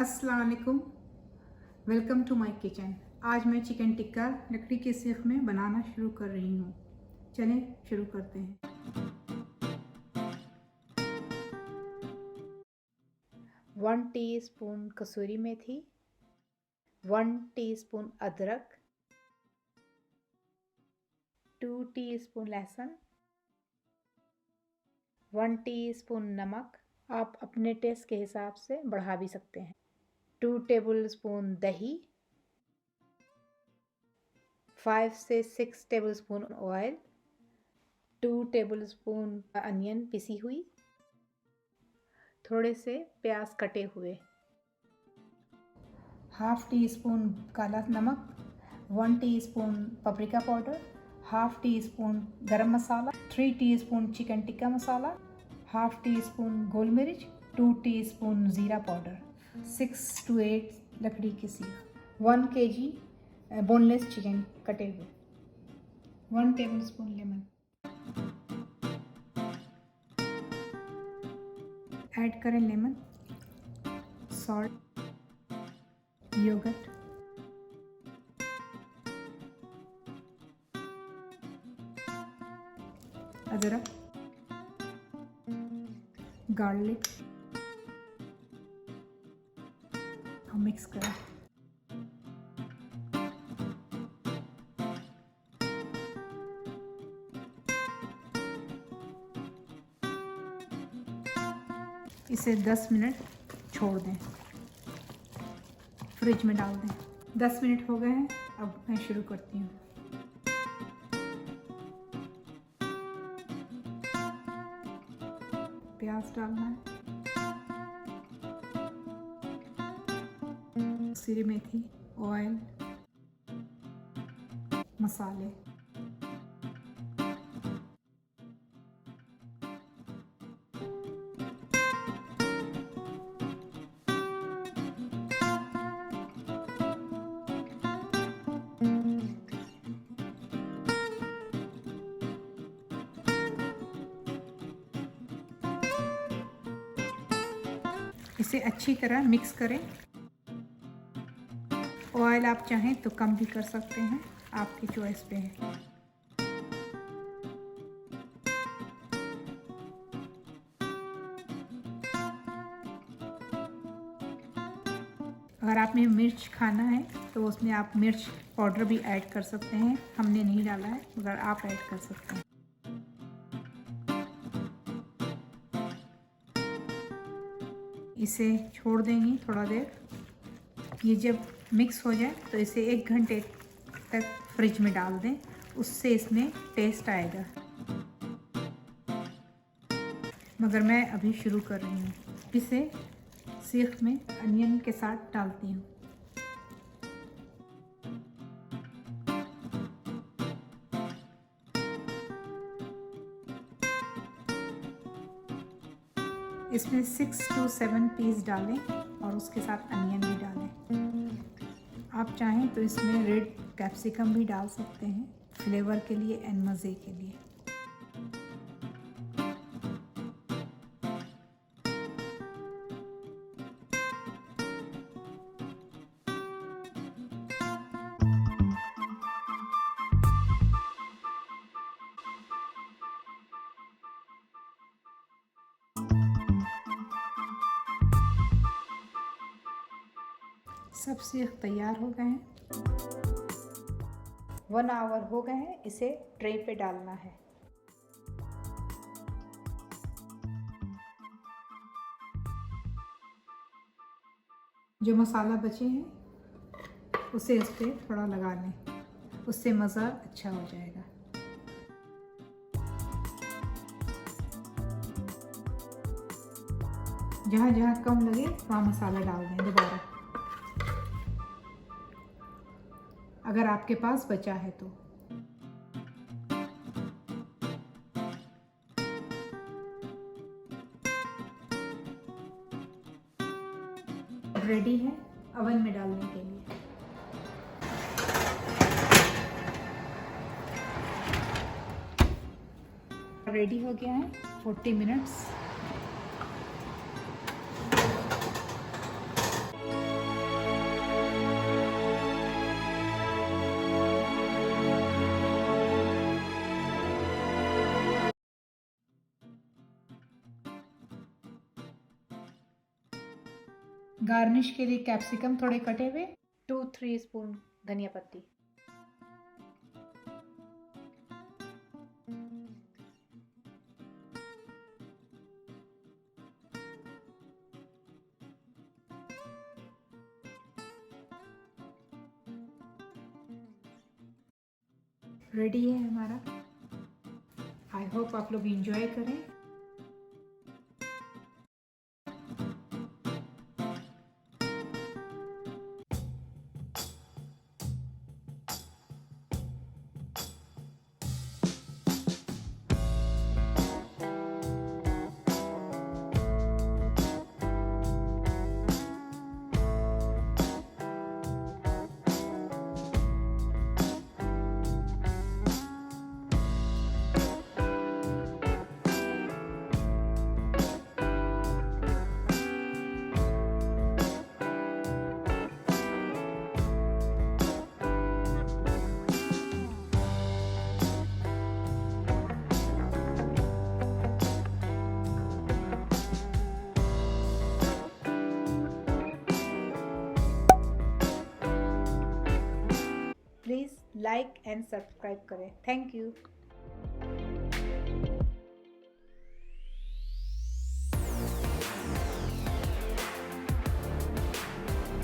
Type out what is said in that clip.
अस्सलाम वालेकुम, welcome to my kitchen. आज मैं चिकन टिक्का लकड़ी के सीख में बनाना शुरू कर रही हूँ। चलें शुरू करते हैं। 1 टीस्पून कसूरी मेथी, 1 टीस्पून अदरक, 2 टीस्पून लहसुन, 1 टीस्पून नमक। आप अपने टेस्ट के हिसाब से बढ़ा भी सकते हैं। 2 टेबलस्पून दही, 5 से 6 टेबलस्पून ऑयल, 2 टेबलस्पून अनियन पिसी हुई, थोड़े से प्याज कटे हुए, हाफ टी स्पून काला नमक, 1 teaspoon paprika powder, half teaspoon garam masala, 3 teaspoon chicken tikka masala, half teaspoon गोल मिर्च, 2 टीस्पून ज़ीरा पाउडर, 6 to 8 लकड़ी की सीख, 1 kg बोनलेस चिकन कटे हुए, 1 टेबलस्पून लेमन। ऐड करें लेमन, सॉल्ट, योगर्ट, अदरक, गार्लिक और मिक्स करें। इसे 10 मिनट छोड़ दें, फ्रिज में डाल दें। 10 मिनट हो गए हैं, अब मैं शुरू करती हूँ। प्याज डालना है, कसूरी मेथी, ऑयल, मसाले, इसे अच्छी तरह मिक्स करें। ऑयल आप चाहें तो कम भी कर सकते हैं, आपकी चॉइस पे है। अगर आप में मिर्च खाना है तो उसमें आप मिर्च पाउडर भी ऐड कर सकते हैं। हमने नहीं डाला है, मगर आप ऐड कर सकते हैं। इसे छोड़ देंगे थोड़ा देर। ये जब मिक्स हो जाए तो इसे 1 घंटे तक फ्रिज में डाल दें, उससे इसमें टेस्ट आएगा। मगर मैं अभी शुरू कर रही हूँ। इसे सीख में अनियन के साथ डालती हूँ। इसमें 6 to 7 पीस डालें और उसके साथ अनियन भी डालें। आप चाहें तो इसमें रेड कैप्सिकम भी डाल सकते हैं, फ्लेवर के लिए एंड मज़े के लिए। सब सीख तैयार हो गए हैं। 1 आवर हो गए हैं, इसे ट्रे पे डालना है। जो मसाला बचे हैं उसे इस पे थोड़ा लगा लें, उससे मज़ा अच्छा हो जाएगा। जहाँ जहाँ कम लगे वहाँ मसाला डाल दें दोबारा, अगर आपके पास बचा है तो। रेडी है ओवन में डालने के लिए। रेडी हो गया है 40 मिनट्स। गार्निश के लिए कैप्सिकम थोड़े कटे हुए, 2-3 स्पून धनिया पत्ती। रेडी है हमारा। आई होप आप लोग एंजॉय करें। प्लीज़ लाइक एंड सब्सक्राइब करें। Thank you.